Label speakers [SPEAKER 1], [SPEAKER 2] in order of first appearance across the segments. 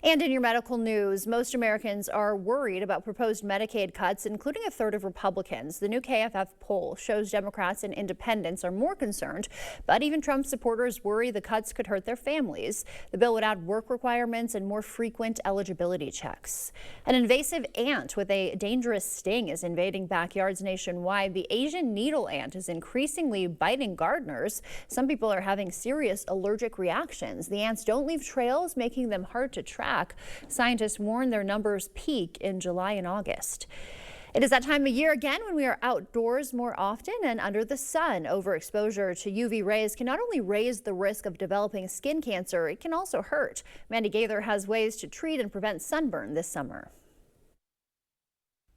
[SPEAKER 1] And in your medical news, most Americans are worried about proposed Medicaid cuts, including a third of Republicans. The new KFF poll shows Democrats and independents are more concerned, but even Trump supporters worry the cuts could hurt their families. The bill would add work requirements and more frequent eligibility checks. An invasive ant with a dangerous sting is invading backyards nationwide. The Asian needle ant is increasingly biting gardeners. Some people are having serious allergic reactions. The ants don't leave trails, making them hard to track. Scientists warn their numbers peak in July and August. It is that time of year again when we are outdoors more often and under the sun. Overexposure to UV rays can not only raise the risk of developing skin cancer, it can also hurt. Mandy Gaither has ways to treat and prevent sunburn this summer.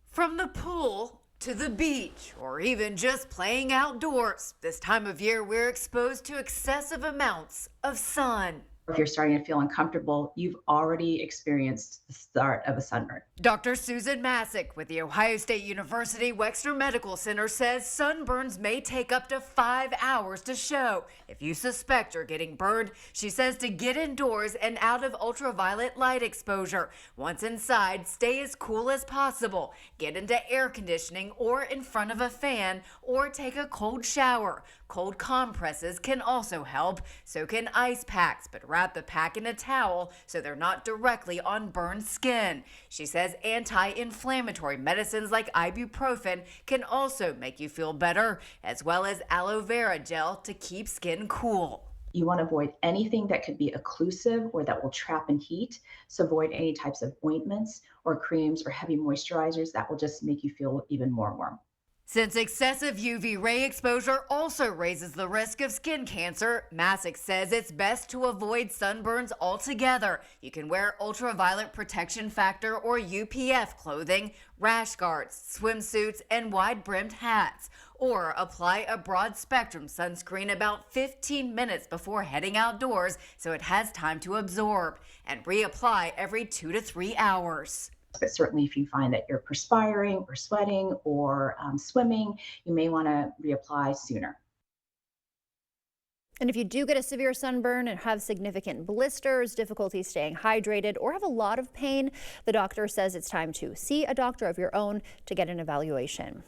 [SPEAKER 2] From the pool to the beach, or even just playing outdoors, this time of year we're exposed to excessive amounts of sun.
[SPEAKER 3] If you're starting to feel uncomfortable, you've already experienced the start of a sunburn.
[SPEAKER 2] Dr. Susan Masick with the Ohio State University Wexner Medical Center says sunburns may take up to 5 hours to show. If you suspect you're getting burned, she says to get indoors and out of ultraviolet light exposure. Once inside, stay as cool as possible. Get into air conditioning or in front of a fan, or take a cold shower. Cold compresses can also help, so can ice packs, but wrap the pack in a towel so they're not directly on burned skin. She says anti-inflammatory medicines like ibuprofen can also make you feel better, as well as aloe vera gel to keep skin cool.
[SPEAKER 3] You want to avoid anything that could be occlusive or that will trap in heat. So avoid any types of ointments or creams or heavy moisturizers that will just make you feel even more warm.
[SPEAKER 2] Since excessive UV ray exposure also raises the risk of skin cancer, Masick says it's best to avoid sunburns altogether. You can wear ultraviolet protection factor or UPF clothing, rash guards, swimsuits, and wide-brimmed hats, or apply a broad spectrum sunscreen about 15 minutes before heading outdoors so it has time to absorb, and reapply every 2 to 3 hours.
[SPEAKER 3] But certainly if you find that you're perspiring or sweating or swimming, you may want to reapply sooner.
[SPEAKER 1] And if you do get a severe sunburn and have significant blisters, difficulty staying hydrated, or have a lot of pain, the doctor says it's time to see a doctor of your own to get an evaluation.